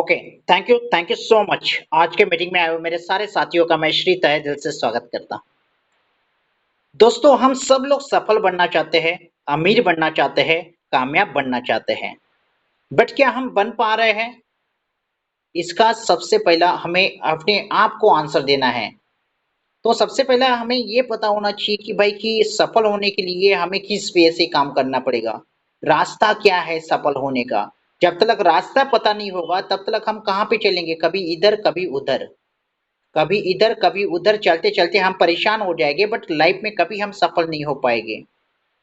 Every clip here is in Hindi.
Okay. Thank you so much. आज के मीटिंग में आए हुए मेरे सारे साथियों का मैं श्री तहे दिल से स्वागत करता हूं। दोस्तों, हम सब लोग सफल बनना चाहते हैं, अमीर बनना चाहते हैं, कामयाब बनना चाहते हैं। बट क्या हम बन पा रहे हैं? इसका सबसे पहला हमें अपने आप को आंसर देना है। तो सबसे पहला हमें ये पता होना चाहिए कि भाई कि सफल होने के लिए हमें किस वे से काम करना पड़ेगा। रास्ता क्या है सफल होने का? जब तक रास्ता पता नहीं होगा तब तक हम कहाँ पे चलेंगे? कभी इधर, कभी उधर। कभी इधर, कभी उधर चलते-चलते हम परेशान हो जाएँगे बट लाइफ में कभी हम सफल नहीं हो पाएँगे।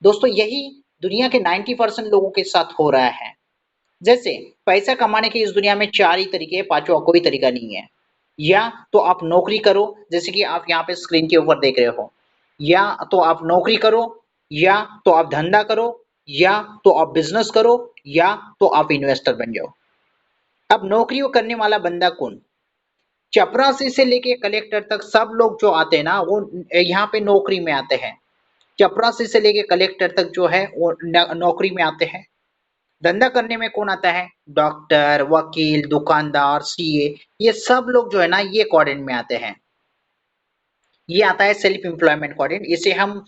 दोस्तों, यही दुनिया के 90% लोगों के साथ हो रहा है। जैसे पैसा कमाने की इस दुनिया में 4 ही तरीके हैं, 5वां कोई तरीका नहीं है। या तो आप नौकरी करो, जैसे कि आप यहाँ पे स्क्रीन के ऊपर देख रहे हो, या तो आप नौकरी करो, या तो आप धंधा करो, या तो आप बिज़नेस करो, या तो आप इन्वेस्टर बन जाओ। अब नौकरी वो करने वाला बंदा कौन? चपरासी से लेके कलेक्टर तक सब लोग जो आते हैं ना वो यहाँ पे नौकरी में आते हैं। चपरासी से लेके कलेक्टर तक जो है वो नौकरी में आते हैं। धंधा करने में कौन आता है? डॉक्टर, वकील, दुकानदार, सीए, ये सब लोग जो है ना ये क्वाड्रेंट में आते हैं। ये आता है सेल्फ एम्प्लॉयमेंट क्वाड्रेंट, इसे हम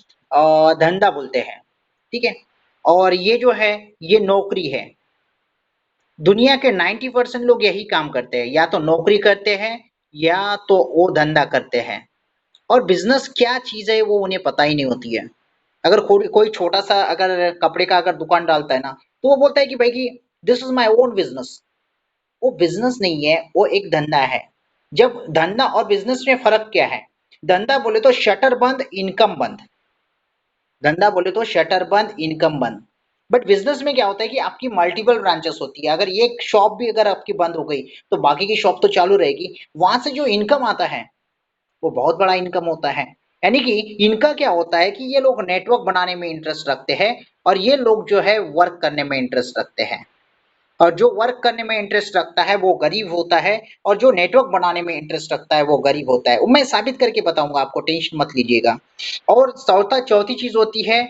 धंधा बोलते हैं। ठीक है। और ये जो है ये नौकरी है। दुनिया के 90% लोग यही काम करते हैं, या तो नौकरी करते हैं या तो वो धंधा करते हैं। और बिज़नेस क्या चीज़ है वो उन्हें पता ही नहीं होती है। अगर कोई कोई छोटा-सा अगर कपड़े का अगर दुकान डालता है ना, तो वो बोलता है कि भाई कि this is my own business. वो बिज़नेस नहीं है, वो एक धंधा है। जब धंधा और बिज़नेस में फ़र्क क्या है? धंधा बोले तो शटर बंद, इनकम बंद। धंधा बोले तो शटर बंद, इनकम बंद। बट बिज़नेस में क्या होता है कि आपकी मल्टीपल ब्रांचेस होती है। अगर ये शॉप भी अगर आपकी बंद हो गई, तो बाकी की शॉप तो चालू रहेगी। वहाँ से जो इनकम आता है वो बहुत बड़ा इनकम होता है। यानी कि इनका क्या होता है कि ये लोग नेटवर्क बनाने में इंटरेस्ट रखते हैं और ये लोग जो है वर्क करने में इंटरेस्ट रखते हैं। और जो वर्क करने में इंटरेस्ट रखता है वो गरीब होता है और जो नेटवर्क बनाने में इंटरेस्ट रखता है वो गरीब होता है। वो मैं साबित करके बताऊंगा आपको, टेंशन मत लीजिएगा। और चौथी चीज होती है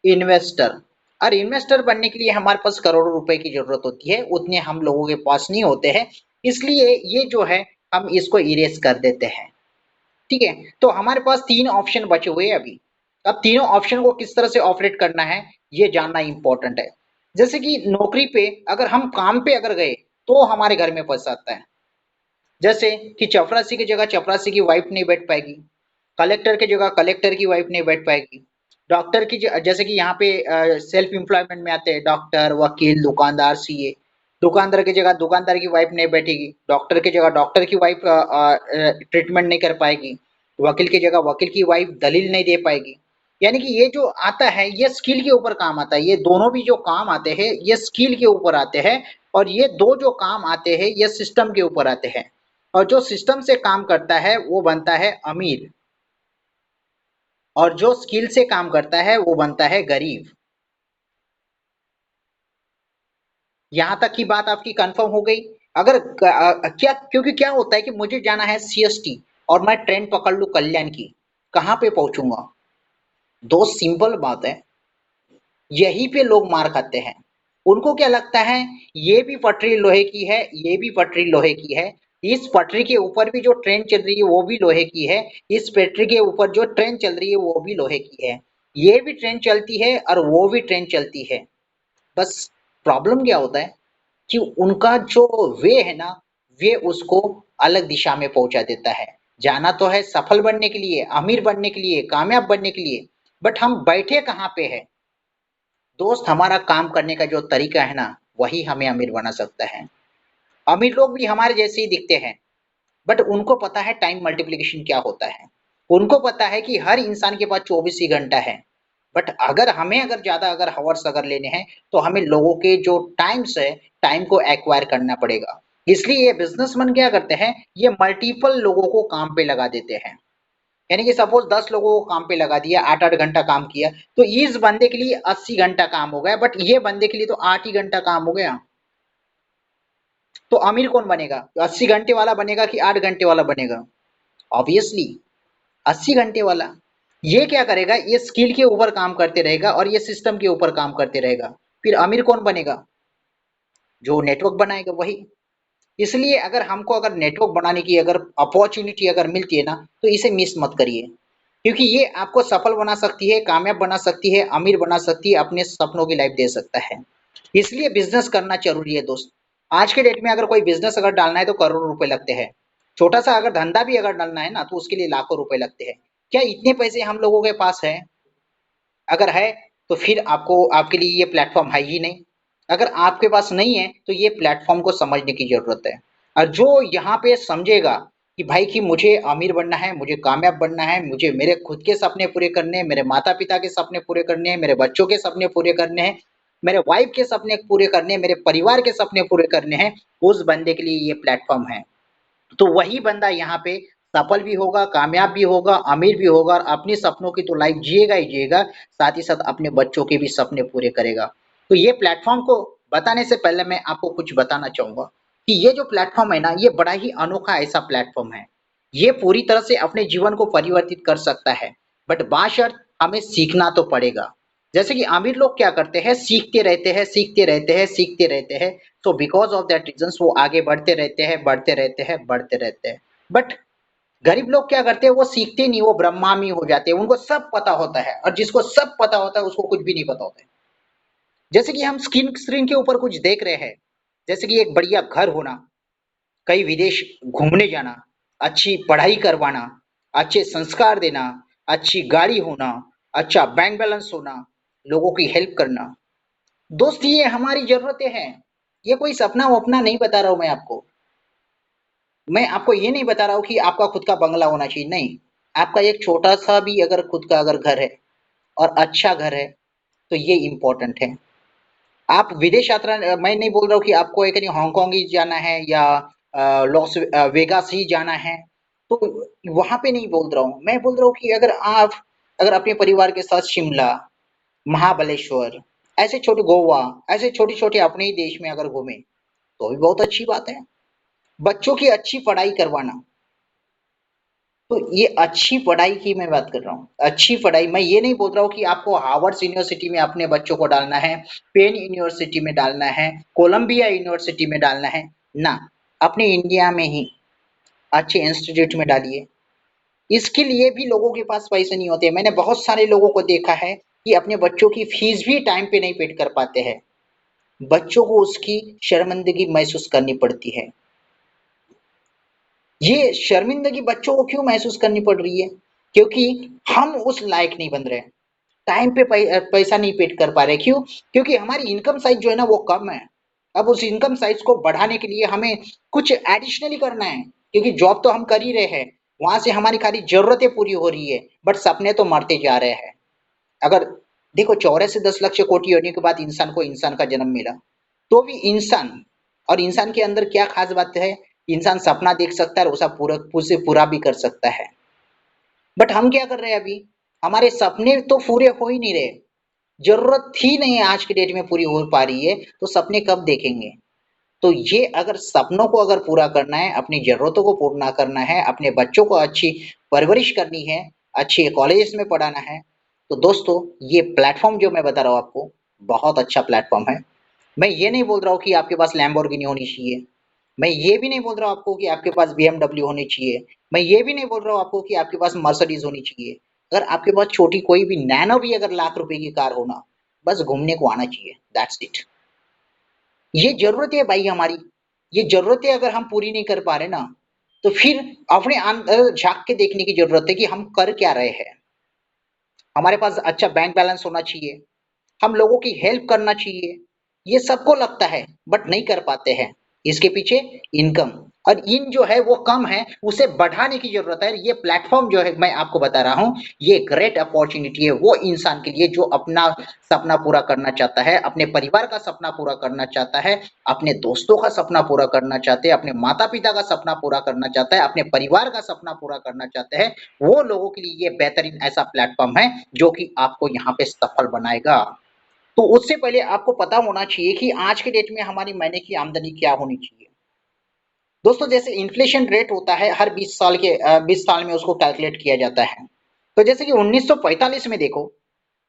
इन्वेस्टर। और इन्वेस्टर बनने के लिए हमारे पास करोड़ों रुपए की जरूरत होती है, उतने हम लोगों के पास नहीं होते हैं। इसलिए ये जो है हम इसको इरेज कर देते हैं। ठीक है। तो हमारे पास 3 ऑप्शन बचे हुए हैं अभी। अब तीनों ऑप्शन को किस तरह से ऑपरेट करना है ये जानना इंपॉर्टेंट है। जैसे कि नौकरी पे अगर हम काम पे अगर गए तो हमारे घर में फंस आता है। जैसे कि चपरासी की जगह चपरासी की वाइफ नहीं बैठ पाएगी, कलेक्टर की जगह कलेक्टर की वाइफ नहीं बैठ पाएगी, डॉक्टर की जैसे कि यहाँ पे सेल्फ एम्प्लॉयमेंट में आते हैं डॉक्टर, वकील, दुकानदार, सीए। दुकानदार की जगह दुकानदार की वाइफ नहीं बैठेगी, डॉक्टर की जगह डॉक्टर की वाइफ ट्रीटमेंट नहीं कर पाएगी, वकील की जगह वकील की वाइफ दलील नहीं दे पाएगी। यानी कि ये जो आता है ये स्किल के ऊपर काम आता है। ये दोनों भी जो काम आते हैं ये स्किल के ऊपर आते हैं। और ये दो जो काम आते हैं ये सिस्टम के ऊपर आते हैं। और जो सिस्टम से काम करता है वो बनता है अमीर, और जो स्किल से काम करता है वो बनता है गरीब। यहां तक की बात आपकी कंफर्म हो गई? अगर क्या, क्योंकि क्या होता है कि मुझे जाना है सीएसटी और मैं ट्रेन पकड़ लूं कल्याण की, कहां पे पहुंचूंगा? दो सिंपल बात है, यहीं पे लोग मार खाते हैं। उनको क्या लगता है ये भी पटरी लोहे की है, ये भी पटरी लोहे की है, इस पटरी के ऊपर भी जो ट्रेन चल रही है वो भी लोहे की है, इस पटरी के ऊपर जो ट्रेन चल रही है वो भी लोहे की है। ये भी ट्रेन चलती है और वो भी ट्रेन चलती है। बस प्रॉब्लम क्या होता है कि उनका जो वे है ना, वे उसको अलग दिशा में पहुंचा देता है। जाना तो है सफल बनने के लिए, अमीर बनने के लिए, कामयाब बनने के लिए, बट हम बैठे कहाँ पे है? दोस्त, हमारा काम करने का जो तरीका है ना वही हमें अमीर बना सकता है। अमीर लोग भी हमारे जैसे ही दिखते हैं, बट उनको पता है टाइम मल्टीप्लिकेशन क्या होता है। उनको पता है कि हर इंसान के पास 24 ही घंटा है। बट अगर हमें अगर ज्यादा अगर हवर्स अगर लेने हैं तो हमें लोगों के जो टाइम्स है, टाइम को एक्वायर करना पड़ेगा। इसलिए ये बिजनेसमैन क्या करते हैं, ये मल्टीपल लोगों को काम पे लगा देते हैं। यानी कि सपोज 10 लोगों को काम पे लगा दिया, 8-8 घंटा काम किया, तो इस बंदे के लिए 80 घंटा काम हो गया, बट ये बंदे के लिए तो 8 ही घंटा काम हो गया। तो अमीर कौन बनेगा? 80 घंटे वाला बनेगा कि 8 घंटे वाला बनेगा? ऑब्वियसली 80 घंटे वाला। ये क्या करेगा, ये स्किल के ऊपर काम करते रहेगा और ये सिस्टम के ऊपर काम करते रहेगा। फिर अमीर कौन बनेगा? जो नेटवर्क बनाएगा वही। इसलिए अगर हमको अगर नेटवर्क बनाने की अगर अपॉर्चुनिटी अगर मिलती है ना, तो इसे मिस मत करिए, क्योंकि ये आपको सफल बना सकती है, कामयाब बना सकती है, अमीर बना सकती है, अपने सपनों की लाइफ दे सकता है। इसलिए बिज़नेस करना ज़रूरी है दोस्त। आज के डेट में अगर कोई बिज़नेस अगर डालना है तो करोड़ों रुपए लगते हैं। छोटा-सा अगर धंधा भी अगर डालना है ना, तो उसके लिए लाखों रुपए लगते हैं। क्या इतने पैसे हम लोगों के पास हैं? अगर है, तो फिर आपको आपके लिए ये प्लेटफ़ॉर्म है ही नहीं। अगर आपके पास नहीं है, तो ये प्लेटफ़ॉर्म को समझने की ज़रूरत है। और जो यहाँ पे समझेगा कि भाई कि मुझे अमीर बनना है, मुझे कामयाब बनना है, मुझे मेरे खुद के सपने पूरे करने हैं, मेरे माता-पिता के सपने पूरे करने हैं, मेरे बच्चों के सपने पूरे करने हैं, मेरे वाइफ़ के सपने पूरे करने हैं, मेरे परिवार के सपने पूरे करने हैं, उस बंदे के लिए ये प्लेटफ़ॉर्म है। तो वही बंदा यहाँ पे सफल भी होगा, कामयाब भी होगा, अमीर भी होगा और अपने सपनों की तो लाइफ जिएगा ही जिएगा, साथ ही साथ अपने बच्चों के भी सपने पूरे करेगा। तो ये प्लेटफ़ॉर्म को बताने से पहले मैं आपको कुछ बताना चाहूँगा कि ये जो प्लेटफ़ॉर्म है ना, ये बड़ा ही अनोखा ऐसा प्लेटफ़ॉर्म है। ये पूरी तरह से अपने जीवन को परिवर्तित कर सकता है, बट बाशर्त हमें सीखना तो पड़ेगा। जैसे कि अमीर लोग क्या करते हैं, सीखते रहते हैं, सीखते रहते हैं, सीखते रहते हैं, तो बिकॉज़ ऑफ दैट रीज़न्स वो आगे बढ़ते रहते हैं, बढ़ते रहते हैं, बढ़ते रहते हैं। बट गरीब लोग क्या करते हैं, वो सीखते नहीं, वो ब्रह्मामी हो जाते हैं, उनको सब पता होता है और जिसको सब पता होता है, उसको कुछ भी नहीं पता होता है। जैसे कि हम स्क्रीन स्क्रीन के ऊपर कुछ देख रहे हैं, जैसे कि एक बढ़िया घर होना, कहीं विदेश घूमने जाना, अच्छी पढ़ाई करवाना, अच्छे संस्कार देना, अच्छी गाड़ी होना, अच्छा बैंक बैलेंस होना, लोगों की हेल्प करना। दोस्त ये हमारी ज़रूरतें हैं। ये कोई सपना-वपना नहीं बता रहा हूँ मैं आपको। मैं आपको ये नहीं बता रहा हूँ कि आपका खुद का बंगला होना चाहिए, नहीं। आपका एक छोटा-सा भी अगर खुद का अगर घर है और अच्छा घर है, तो ये इम्पोर्टेंट है। आप विदेश यात्रा मैं नहीं बोल रहा हूँ कि आपको एक कहीं हांगकांग ही जाना है या वेगास ही जाना है, तो वहाँ पे नहीं बोल रहा हूँ। मैं बोल रहा हूँ कि अगर अपने परिवार के साथ शिमला, महाबलेश्वर, ऐसे छोटे गोवा, ऐसे छोटे-छोटे अपने ही देश में अगर घूमें, तो भी बहुत अच्छी बात है। बच्चों की अच्छी पढ़ाई करवाना, तो ये अच्छी पढ़ाई की मैं बात कर रहा हूँ। अच्छी पढ़ाई मैं ये नहीं बोल रहा हूँ कि आपको हार्वर्ड यूनिवर्सिटी में अपने बच्चों को डालना है, पेन यूनिवर्सिटी में डालना है, कोलंबिया यूनिवर्सिटी में डालना है, ना। अपने इंडिया में ही अच्छे इंस्टीट्यूट में डालिए। इसके लिए भी लोगों के पास पैसे नहीं होते। मैंने बहुत सारे लोगों को देखा है कि अपने बच्चों की फीस भी टाइम पे नहीं पेड कर पाते हैं। बच्चों को उसकी शर्मिंदगी महसूस करनी पड़ती है। ये शर्मिंदगी बच्चों को क्यों महसूस करनी पड़ रही है? क्योंकि हम उस लायक नहीं बन रहे हैं। टाइम पे पैसा नहीं पेड कर पा रहे, क्यों? क्योंकि हमारी इनकम साइज़ जो है ना वो कम है। अब उस इनकम साइज़ को बढ़ाने के लिए हमें कुछ एडिशनली करना है, क्योंकि जॉब तो हम कर ही रहे हैं। वहाँ से हमारी खाली ज़रूरतें पूरी हो रही है, बट सपने तो मरते जा रहे हैं। अगर देखो 84 दशलक्ष कोटि होने के बाद इंसान को इंसान का जन्म मिला, तो भी इंसान और इंसान के अंदर क्या ख़ास बात है? इंसान सपना देख सकता है और उसे उसे पूरा भी कर सकता है। बट हम क्या कर रहे हैं अभी? हमारे सपने तो पूरे हो ही नहीं रहे। ज़रूरत ही नहीं है आज की डेट में पूरी हो पा रही है, तो सपने कब देखेंगे? तो ये अगर सपनों को अगर पूरा करना है, अपनी ज़रूरतों को पूर्ण करना है, अपने बच्चों को अच्छी परवरिश करनी है, अच्छे कॉलेजेस में पढ़ाना है, तो दोस्तों ये प्लेटफ़ॉर्म जो मैं बता रहा हूँ आपको, बहुत अच्छा प्लेटफ़ॉर्म है। मैं ये नहीं बोल रहा हूँ कि आपके पास लैम्बोर्गिनी होनी चाहिए। मैं ये भी नहीं बोल रहा हूँ आपको कि आपके पास बीएमडब्ल्यू होनी चाहिए। मैं ये भी नहीं बोल रहा हूँ आपको कि आपके पास मर्सिडीज़ होनी चाहिए। अगर आपके पास छोटी कोई भी नैनो भी अगर लाख रुपए की कार हो ना, बस घूमने को आना चाहिए, दैट्स इट। ये ज़रूरत है भाई हमारी। ये ज़रूरतें अगर हम पूरी नहीं कर पा रहे ना, तो फिर अपने अंदर झाँक के देखने की ज़रूरत है कि हम कर क्या रहे हैं। हमारे पास अच्छा बैंक बैलेंस होना चाहिए, हम लोगों की हेल्प करना चाहिए। ये सबको लगता है, बट नहीं कर पाते हैं। इसके पीछे इनकम और इन जो है वो कम है, उसे बढ़ाने की ज़रूरत है। ये प्लेटफ़ॉर्म जो है मैं आपको बता रहा हूँ, ये ग्रेट अपॉर्च्युनिटी है वो इंसान के लिए जो अपना सपना पूरा करना चाहता है, अपने परिवार का सपना पूरा करना चाहता है, अपने दोस्तों का सपना पूरा करना चाहते हैं, अपने माता-पिता का सपना पूरा करना चाहता है, अपने परिवार का सपना पूरा करना चाहते हैं, वो लोगों के लिए ये बेहतरीन ऐसा प्लेटफ़ॉर्म है, जो कि आपको यहाँ पे सफल बनाएगा। तो उससे पहले आपको पता होना चाहिए कि आज के डेट में हमारी महीने की आमदनी क्या होनी चाहिए। दोस्तों जैसे इन्फ्लेशन रेट होता है हर 20 साल में उसको कैलकुलेट किया जाता है। तो जैसे कि 1945 में देखो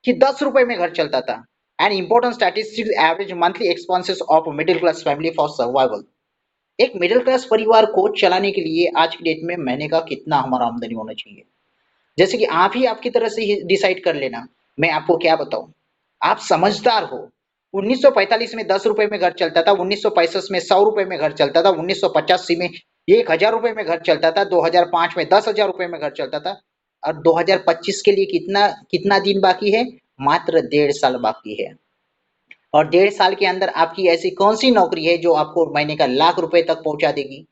कि 10 रुपए में घर चलता था। And important statistics average monthly expenses of middle class family for survival. एक मिडिल क्लास परिवार को चलाने के लिए आज की डेट में महीने का कितना हमारा आमदनी होना चाहिए? जैसे कि आप ही आपकी तरह से ही डिसाइड कर लेना। मैं आपको क्या बताऊँ? आप समझदार हो। 1945 में ₹10 में घर चलता था, 1965 में ₹100 में घर चलता था, 1985 में ₹1000 में घर चलता था, 2005 में ₹10,000 में घर चलता था और 2025 के लिए कितना कितना दिन बाकी है? मात्र 1.5 साल बाकी है। और 1.5 साल के अंदर आपकी ऐसी कौन-सी नौकरी है जो आपको महीने का लाख रुपए तक पहुँचा देगी?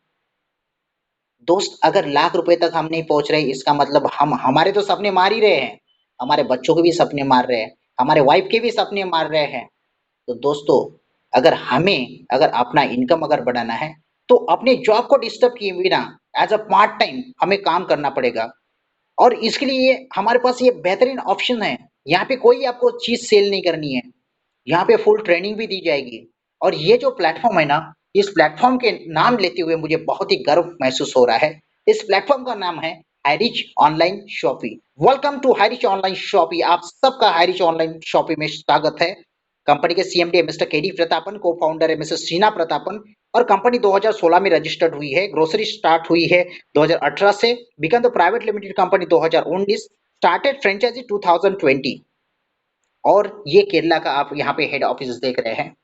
दोस्त, अगर लाख रुपए तक हम नहीं पहुँच रहे, इसका मतलब हम हमारे तो सपने मार ही रहे हैं, हमारे बच्चों के भी सपने मार रहे हैं, हमारे वाइफ के भी सपने मार रहे हैं। तो दोस्तों, अगर अपना इनकम अगर बढ़ाना है, तो अपने जॉब को डिस्टर्ब किए बिना एज़ अ पार्ट टाइम हमें काम करना पड़ेगा। और इसके लिए हमारे पास ये बेहतरीन ऑप्शन है। यहाँ पे कोई आपको चीज़ सेल नहीं करनी है। यहाँ पे फुल ट्रेनिंग भी दी जाएगी। और ये जो प्लेटफ़ॉर्म है ना, इस प्लेटफ़ॉर्म के नाम लेते हुए मुझे बहुत ही गर्व महसूस हो रहा है। इस प्लेटफ़ॉर्म का नाम है Hirich online shoppe. Welcome to Hirich online shoppe. आप सबका हाइरिच ऑनलाइन शॉपी में स्वागत है। कंपनी के सीएमडी है मिस्टर केडी प्रतापन, को-फाउंडर है मिसेस शीना प्रतापन और कंपनी 2016 में रजिस्टर्ड हुई है। ग्रोसरी स्टार्ट हुई है 2018 से, become the private limited company 2019, started franchise 2020 और ये केरला का आप यहाँ पे हेड ऑफिस देख रहे हैं।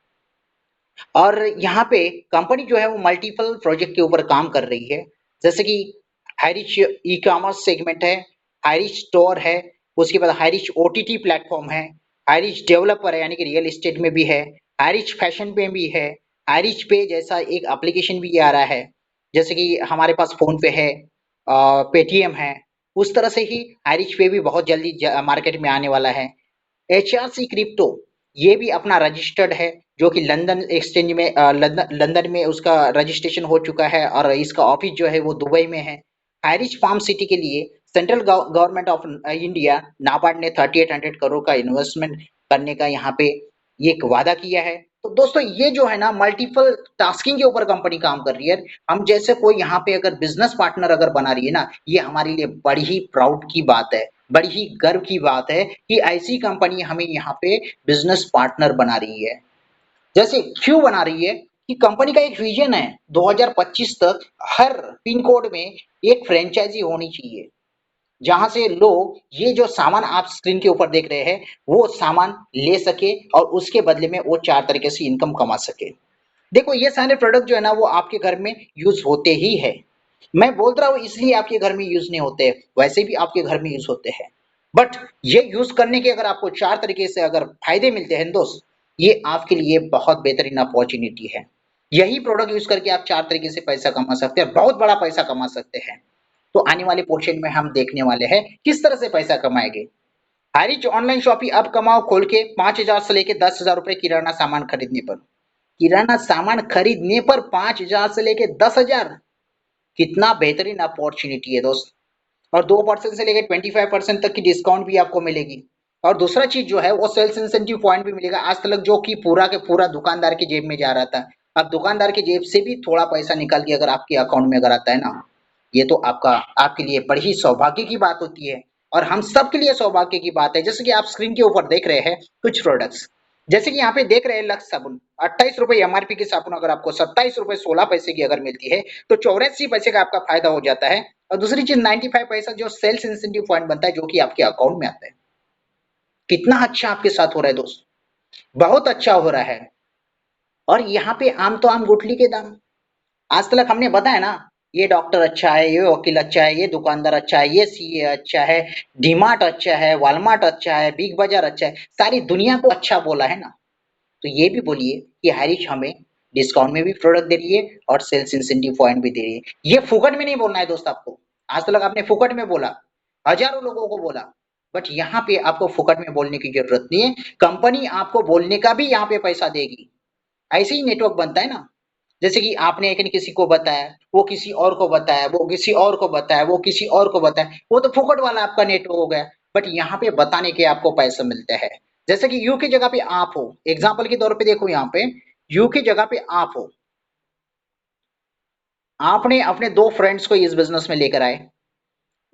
और यहाँ पे कंपनी जो है वो मल्टीपल प्रोजेक्ट के ऊपर काम कर रही है। जैसे कि हाइरिच ई-कॉमर्स सेगमेंट है, हाइरिच स्टोर है, उसके बाद हाइरिच ओटीटी प्लेटफॉर्म है, हाइरिच डेवलपर है यानी कि रियल एस्टेट में भी है, हाइरिच फैशन पे भी है, हाइरिच पे जैसा एक एप्लीकेशन भी आ रहा है, जैसे कि हमारे पास फोन पे है, पेटीएम है, उस तरह से ही हाइरिच पे भी बहुत जल्दी मार्केट में आने वाला है। एचआरसी क्रिप्टो ये भी अपना रजिस्टर्ड है, जो कि लंदन एक्सचेंज में लंदन में उसका रजिस्ट्रेशन हो चुका है और इसका ऑफिस जो है वो दुबई में है। हाइरिच फार्म सिटी के लिए central government of India NABARD ने 3800 करोड़ का इन्वेस्टमेंट करने का यहाँ पे ये एक वादा किया है। तो दोस्तों, ये जो है ना मल्टीपल टास्किंग के ऊपर कंपनी काम कर रही है। हम जैसे कोई यहाँ पे अगर बिजनेस पार्टनर अगर बना रही है ना, ये हमारे लिए बड़ी ही प्राउड की बात है, बड़ी ही गर्व की बात है कि ऐसी कंपनी हमें यहाँ पे बिजनेस पार्टनर बना रही है। जैसे क्यों बना रही है कि कंपनी का एक विजन है 2025 तक हर पिन कोड में एक फ्रेंचाइजी होनी चाहिए, जहां से लोग ये जो सामान आप स्क्रीन के ऊपर देख रहे हैं वो सामान ले सके और उसके बदले में वो 4 तरीके से इनकम कमा सके। देखो, ये सारे प्रोडक्ट जो है ना वो आपके घर में यूज होते ही है। मैं बोल रहा हूँ इसलिए आपके घर में यूज नहीं होते, वैसे भी आपके घर में यूज होते हैं। बट ये यूज करने के अगर आपको 4 तरीके से अगर फायदे मिलते हैं दोस्त, ये आपके लिए बहुत बेहतरीन अपॉर्चुनिटी है। यही प्रोडक्ट यूज करके आप 4 तरीके से पैसा कमा सकते हैं, बहुत बड़ा पैसा कमा सकते हैं। तो आने वाले पोर्शन में हम देखने वाले हैं किस तरह से पैसा कमाएंगे। हारिज ऑनलाइन शॉपिंग अब कमाओ खोल के 5,000 से लेके 10,000 रुपए किराना सामान खरीदने पर। किराना सामान खरीदने पर 5,000 से लेके 10,000, कितना बेहतरीन अपॉर्चुनिटी है दोस्त। और 2% से लेकर 25% तक की डिस्काउंट भी आपको मिलेगी। और दूसरा चीज जो है वो सेल्स इंसेंटिव पॉइंट भी मिलेगा। आज तक जो कि पूरा के पूरा दुकानदार की जेब में जा रहा था, अब दुकानदार की जेब से भी थोड़ा पैसा निकाल के अगर आपके अकाउंट में अगर आता है ना, ये तो आपके लिए बड़ी ही सौभाग्य की बात होती है। और हम सबके लिए सौभाग्य की बात है। जैसे कि आप स्क्रीन के ऊपर देख रहे हैं कुछ प्रोडक्ट्स, जैसे कि यहाँ पे देख रहे हैं लक्स साबुन, 28 रुपए एमआरपी की साबुन अगर आपको 27 रुपए 16 पैसे की अगर मिलती है तो 84 पैसे का आपका फायदा हो जाता है। और दूसरी चीज 95 पैसा जो सेल्स इंसेंटिव पॉइंट बनता है जो कि आपके अकाउंट में आता है। कितना अच्छा आपके साथ हो रहा है दोस्त, बहुत अच्छा हो रहा है। और यहाँ पे आम तो आम गुठली के दाम, आज तक हमने बताया ना, ये डॉक्टर अच्छा है, ये वकील अच्छा है, ये दुकानदार अच्छा है, ये सीए अच्छा है, डीमार्ट अच्छा है, वॉलमार्ट अच्छा है, बिग बाजार अच्छा है, सारी दुनिया को अच्छा बोला है ना। तो ये भी बोलिए कि हैरिच हमें डिस्काउंट में भी प्रोडक्ट दे रही है और सेल्स इंसेंटिव पॉइंट भी दे रही है। ये फुकट में नहीं बोलना है दोस्त आपको। आज तक आपने फुकट में बोला, हजारों लोगों को बोला, बट यहाँ पे आपको फुकट में बोलने की जरूरत नहीं है। कंपनी आपको बोलने का भी यहाँ पे पैसा देगी। ऐसे ही नेटवर्क बनता है ना। जैसे कि आपने एक ने किसी को बताया, वो किसी और को बताया, वो किसी और को बताया, वो किसी और को बताया, वो तो फुकट वाला आपका नेटवर्क हो गया। बट यहाँ पे बताने के आपको पैसा मिलता है। जैसे कि यू की जगह पे आप हो, एग्जाम्पल के तौर पे देखो, यहाँ पे यू की जगह पे आप हो, आपने अपने 2 फ्रेंड्स को इस बिजनेस में लेकर आए,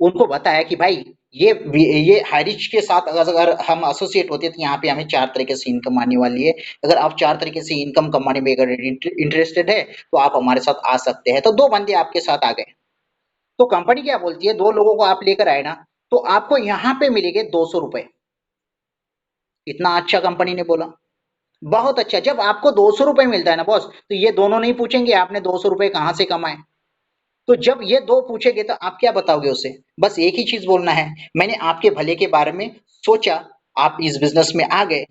उनको बताया कि भाई ये ये हाई रिच के साथ अगर हम एसोसिएट होते हैं तो यहाँ पे हमें 4 तरीके से इनकम आने वाली है। अगर आप 4 तरीके से इनकम कमाने में अगर इंटरेस्टेड है तो आप हमारे साथ आ सकते हैं। तो 2 बंदे आपके साथ आ गए। तो कंपनी क्या बोलती है, 2 लोगों को आप लेकर आए ना, तो आपको यहाँ पे मिलेंगे ₹200। इतना अच्छा कंपनी ने बोला। बहुत अच्छा। जब आपको ₹200 मिलता है ना बॉस, तो ये दोनों नहीं पूछेंगे आपने ₹200 कहाँ से कमाए। तो जब ये 2 पूछेंगे तो आप क्या बताओगे उसे? बस एक ही चीज़ बोलना है, मैंने आपके भले के बारे में सोचा, आप इस बिज़नेस में आ गए।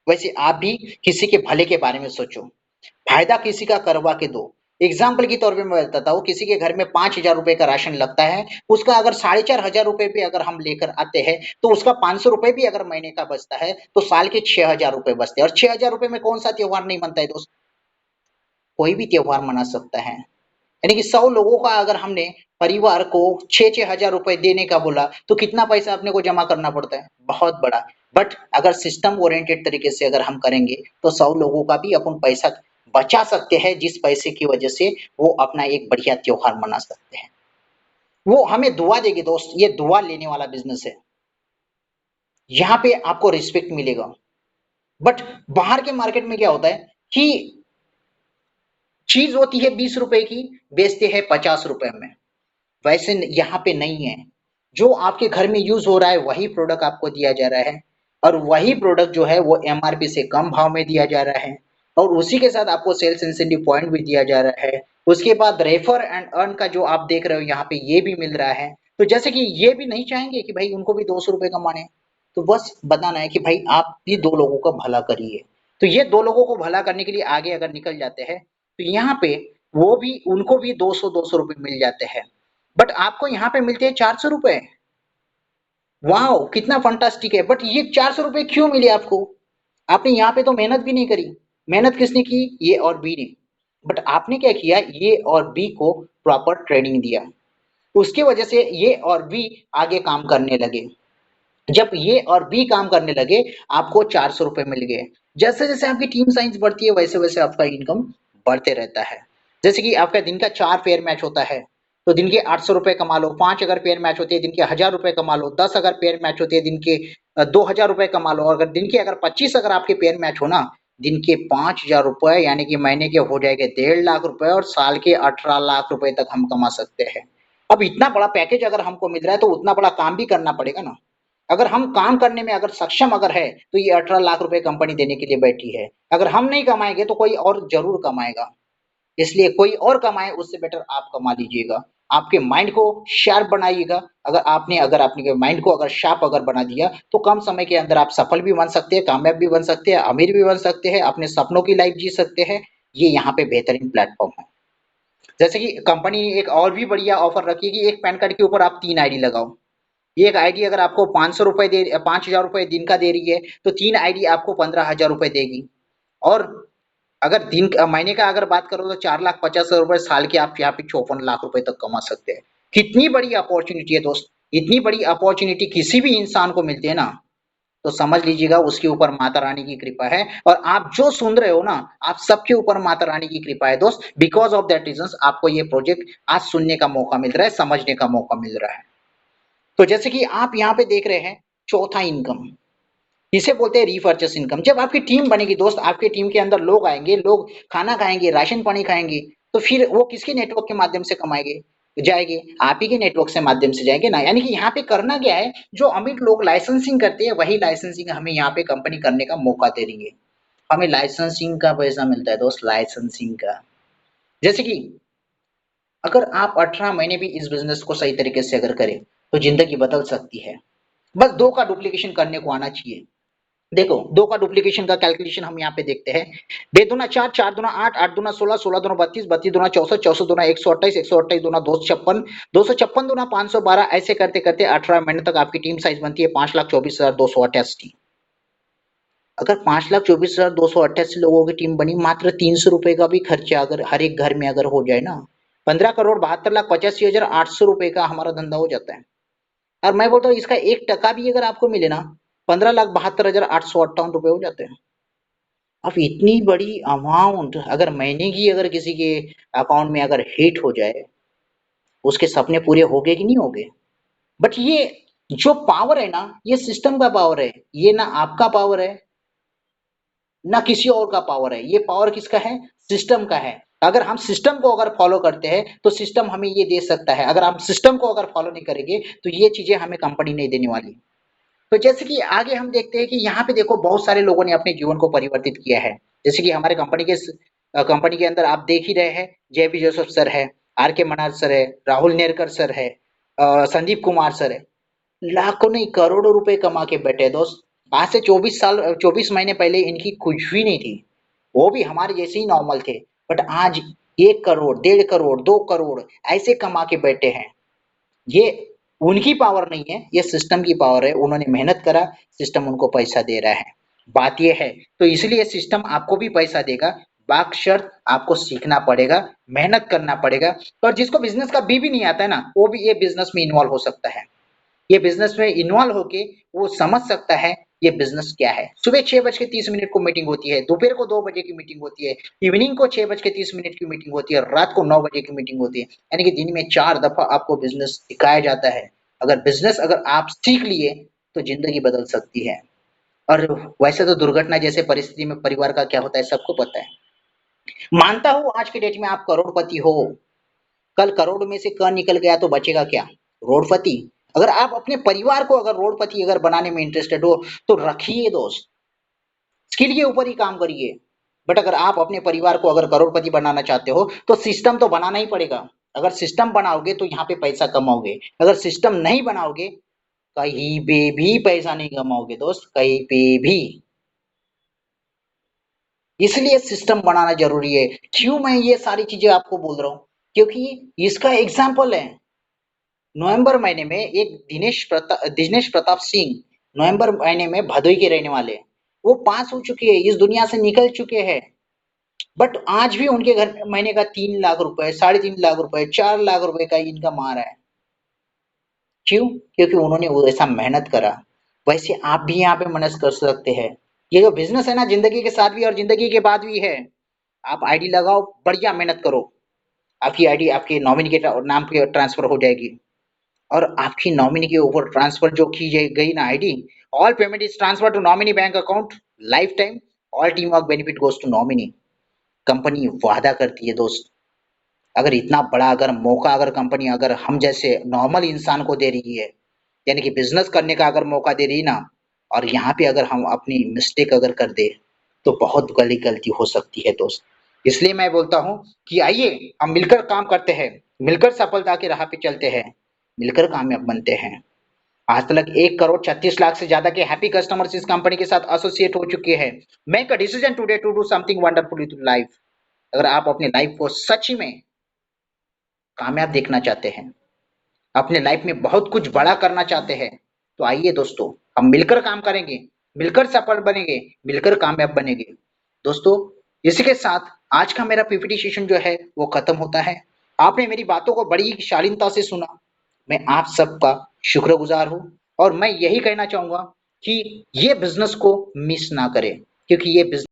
वैसे आप भी किसी के भले के बारे में सोचो। फायदा किसी का करवा के दो। एग्जाम्पल के तौर पे मैं बताता हूँ, किसी के घर में ₹5,000 का राशन लगता है, उसका अगर ₹4,500 भी अगर हम लेकर आते हैं, तो उसका ₹500 भी अगर महीने का बचता है, तो साल के ₹6,000 बचते हैं। और ₹6,000 में कौन सा त्योहार नहीं बनता है दोस्त? कोई भी त्योहार मना सकता है। यानी कि 100 लोगों का अगर हमने परिवार को 6-6 हजार रुपए देने का बोला, तो कितना पैसा अपने को जमा करना पड़ता है? बहुत बड़ा। बट अगर सिस्टम ओरिएंटेड तरीके से अगर हम करेंगे, तो 100 लोगों का भी अपन पैसा बचा सकते हैं, जिस पैसे की वजह से वो अपना एक बढ़िया त्योहार मना सकते हैं। वो हमें दुआ देगी दोस्त, ये दुआ लेने वाला बिजनेस है। यहाँ पे आपको रिस्पेक्ट मिलेगा। बट बाहर के मार्केट में क्या होता है कि चीज होती है ₹20 की, बेचते हैं ₹50 में। वैसे यहाँ पे नहीं है। जो आपके घर में यूज हो रहा है वही प्रोडक्ट आपको दिया जा रहा है, और वही प्रोडक्ट जो है वो एमआरपी से कम भाव में दिया जा रहा है, और उसी के साथ आपको सेल्स इंसेंटिव पॉइंट भी दिया जा रहा है। उसके बाद रेफर एंड अर्न का जो आप देख रहे हो यहाँ पे ये भी मिल रहा है। तो जैसे कि ये भी नहीं चाहेंगे कि भाई उनको भी ₹200 कमाने हैं। तो बस बताना है कि भाई आप भी 2 लोगों का भला करिए। तो ये 2 लोगों को भला करने के लिए आगे अगर निकल जाते हैं, तो यहाँ पे वो भी उनको भी 200-200 रुपए मिल जाते हैं। बट आपको यहाँ पे मिलते हैं ₹400। वाओ, कितना फंटास्टिक है। बट ये ₹400 क्यों मिले आपको? आपने यहाँ पे तो मेहनत भी नहीं करी। मेहनत किसने की? ये और बी ने। बट आपने क्या किया, ये और बी को प्रॉपर ट्रेनिंग दिया। उसकी वजह से ये और बी आगे काम करने लगे। जब ये और बी काम करने लगे, आपको ₹400 मिल गए। जैसे जैसे आपकी टीम साइज बढ़ती है, वैसे वैसे आपका इनकम बढ़ते रहता है। जैसे कि आपका दिन का 4 पेयर मैच होता है, तो दिन के ₹800 कमा लो। 5 अगर पेयर मैच होती है, दिन के ₹1000 कमा लो। 10 अगर पेयर मैच होती है, दिन के ₹2000 कमा लो। अगर दिन के अगर 25 अगर आपके पेयर मैच हो ना, दिन के ₹5000 यानी कि महीने के हो जाएंगे ₹1.5 लाख, और साल के ₹18 लाख तक हम कमा सकते हैं। अब इतना बड़ा पैकेज अगर हमको मिल रहा है, तो उतना बड़ा काम भी करना पड़ेगा ना। अगर हम काम करने में अगर सक्षम अगर है, तो ये ₹18 लाख कंपनी देने के लिए बैठी है। अगर हम नहीं कमाएंगे तो कोई और जरूर कमाएगा। इसलिए कोई और कमाए उससे बेटर आप कमा लीजिएगा। आपके माइंड को शार्प बनाइएगा। अगर आपने माइंड को अगर शार्प अगर बना दिया, तो कम समय के अंदर आप सफल भी बन सकते हैं, कामयाब भी बन सकते हैं, अमीर भी बन सकते हैं, अपने सपनों की लाइफ जी सकते हैं। ये यहाँ पे बेहतरीन प्लेटफॉर्म है। जैसे कि कंपनी ने एक और भी बढ़िया ऑफर रखी है कि एक पैन कार्ड के ऊपर आप 3 आईडी लगाओ। ये एक आईडी अगर आपको ₹5,000 दिन का दे रही है, तो 3 आईडी आपको ₹15,000 देगी। और अगर महीने का अगर बात करो, तो ₹4,50,000 साल के आप यहाँ पे ₹54 लाख तक कमा सकते हैं। कितनी बड़ी अपॉर्चुनिटी है दोस्त। इतनी बड़ी अपॉर्चुनिटी किसी भी इंसान को मिलती है ना, तो समझ लीजिएगा उसके ऊपर माता रानी की कृपा है। और आप जो सुन रहे हो ना, आप सबके ऊपर माता रानी की कृपा है दोस्त। बिकॉज ऑफ दैट रीजन आपको ये प्रोजेक्ट आज सुनने का मौका मिल रहा है, समझने का मौका मिल रहा है। तो जैसे कि आप यहाँ पे देख रहे हैं, चौथा इनकम, इसे बोलते हैं रीपर्चेस इनकम। जब आपकी टीम बनेगी दोस्त, आपकी टीम के अंदर लोग आएंगे, लोग खाना खाएंगे, राशन पानी खाएंगे, तो फिर वो किसके नेटवर्क के माध्यम से कमाएंगे? जाएंगे आप ही के नेटवर्क से माध्यम से जाएंगे ना। यानी कि यहाँ पे करना क्या है, जो अमीर लोग लाइसेंसिंग करते हैं, वही लाइसेंसिंग हमें यहाँ पे कंपनी करने का मौका दे रही है। हमें लाइसेंसिंग का पैसा मिलता है दोस्त, लाइसेंसिंग का। जैसे कि अगर आप 18 महीने भी इस बिजनेस को सही तरीके से अगर करें, तो जिंदगी बदल सकती है। बस 2 का डुप्लीकेशन करने को आना चाहिए। देखो, 2 का डुप्लीकेशन का कैलकुलेशन हम यहाँ पे देखते हैं। बेदुना 4, 4 दूना 8, 8 दूना 16, 16 दूना 32, 32 दूना 64, 64 दूना 128, 128 दूना 256, 256 दूना 512, ऐसे करते करते 18 महीने तक आपकी टीम साइज बनती है 5,24,288। अगर 5,24,288 लोगों की टीम बनी, मात्र ₹300 का भी खर्चा अगर हर एक घर में अगर हो जाए ना, 15,72,85,800 का हमारा धंधा हो जाता है। और मैं बोलता हूँ इसका 1% भी अगर आपको मिले ना, 15,72,858 हो जाते हैं। अब इतनी बड़ी अमाउंट अगर महीने की अगर किसी के अकाउंट में अगर हिट हो जाए, उसके सपने पूरे होंगे कि नहीं होंगे? बट ये जो पावर है ना, ये सिस्टम का पावर है, ये ना आपका पावर है ना किसी और का पावर है, ये पावर किसका है? सिस्टम का है। अगर हम सिस्टम को अगर फॉलो करते हैं तो सिस्टम हमें ये दे सकता है, अगर हम सिस्टम को अगर फॉलो नहीं करेंगे तो ये चीजें हमें कंपनी नहीं देने वाली। तो जैसे कि आगे हम देखते हैं कि यहाँ पे देखो बहुत सारे लोगों ने अपने जीवन को परिवर्तित किया है। जैसे कि हमारे कंपनी के अंदर आप देख ही रहे हैं, जेपी जोसेफ सर है, आर के मनार सर है, राहुल नेरकर सर है, संदीप कुमार सर है। लाखों नहीं करोड़ों रुपए कमा के बैठे हैं दोस्त। आज से 24 महीने पहले इनकी कुछ भी नहीं थी, वो भी हमारे जैसे ही नॉर्मल थे। बट आज 1 करोड़, 1.5 करोड़, 2 करोड़ ऐसे कमा के बैठे हैं। ये उनकी पावर नहीं है, ये सिस्टम की पावर है। उन्होंने मेहनत करा, सिस्टम उनको पैसा दे रहा है। बात ये है, तो इसलिए सिस्टम आपको भी पैसा देगा। बाशर्त आपको सीखना पड़ेगा, मेहनत करना पड़ेगा। और जिसको बिजनेस का बी भी नहीं आता है ना, वो भी ये बिजनेस में इन्वॉल्व हो सकता है। ये बिजनेस में इन्वॉल्व होके वो समझ सकता है ये बिजनेस क्या है। सुबह 6:30 को मीटिंग होती है, दोपहर को 2 बजे की मीटिंग होती है, इवनिंग को 6:30 की मीटिंग होती है, रात को 9 बजे की मीटिंग होती है। यानी कि दिन में 4 दफा आपको बिजनेस सिखाया जाता है। अगर बिजनेस अगर आप सीख लिए तो जिंदगी बदल सकती है। और वैसे तो दुर्घटना जैसे परिस्थिति में परिवार का क्या होता है सबको पता है। मानता हूँ आज के डेट में आप करोड़पति हो, कल करोड़ में से क निकल गया तो बचेगा क्या? रोडपति। अगर आप अपने परिवार को अगर रोडपति अगर बनाने में इंटरेस्टेड हो तो रखिए दोस्त, स्किल के ऊपर ही काम करिए। बट अगर आप अपने परिवार को अगर करोड़पति बनाना चाहते हो तो सिस्टम तो बनाना ही पड़ेगा। अगर सिस्टम बनाओगे तो यहाँ पे पैसा कमाओगे, अगर सिस्टम नहीं बनाओगे कहीं पे भी पैसा नहीं कमाओगे दोस्त, कहीं पे भी। इसलिए सिस्टम बनाना जरूरी है। क्यों मैं ये सारी चीजें आपको बोल रहा हूँ? क्योंकि इसका एग्जाम्पल है। नवंबर महीने में एक दिनेश प्रताप सिंह नवंबर महीने में भदोई के रहने वाले, वो पास हो चुके हैं, इस दुनिया से निकल चुके हैं। बट आज भी उनके घर में महीने का 3 लाख रुपए, 3.5 लाख रुपए, 4 लाख रुपए का इनकम आ रहा है। क्यों? क्योंकि उन्होंने वो ऐसा मेहनत करा। वैसे आप भी यहाँ पे मेहनत कर सकते हैं। ये जो बिजनेस है ना, जिंदगी के साथ भी और जिंदगी के बाद भी है। आप आईडी लगाओ, बढ़िया मेहनत करो, आपकी आईडी आपके नॉमिनी के नाम पे ट्रांसफर हो जाएगी। और आपकी नॉमिनी के ऊपर ट्रांसफर जो की गई ना ID, all payment is transfer to nominee bank account lifetime, all team work benefit goes to nominee. Company वादा करती है दोस्त, अगर इतना बड़ा अगर मौका अगर कंपनी अगर हम जैसे नॉर्मल इंसान को दे रही है, यानी कि बिजनेस करने का अगर मौका दे रही है ना, और यहाँ पे अगर हम अपनी मिस्टेक अगर कर दे तो बहुत बड़ी गलती हो सकती है दोस्त। इसलिए मैं बोलता हूँ कि आइए हम मिलकर काम करते हैं, मिलकर सफलता की राह पे चलते हैं, मिलकर कामयाब बनते हैं। आज तक 1 करोड़ 36 लाख से ज्यादा के हैप्पी कस्टमर्स इस कंपनी के साथ एसोसिएट हो चुके हैं। Make a decision today to do something wonderful in life. अगर आप अपनी लाइफ को सच में कामयाब देखना चाहते हैं, अपने लाइफ में बहुत कुछ बड़ा करना चाहते हैं, तो आइए दोस्तों, हम मिलकर काम करेंगे, मिलकर सफल बनेंगे, मिलकर कामयाब बनेंगे। दोस्तों, इसी के साथ आज का मेरा पीपीटी सेशन जो है वो खत्म होता है। आपने मेरी बातों को बड़ी शालीनता से सुना, मैं आप सबका शुक्रगुजार हूँ। और मैं यही कहना चाहूंगा कि ये बिजनेस को मिस ना करें, क्योंकि ये बिजनेस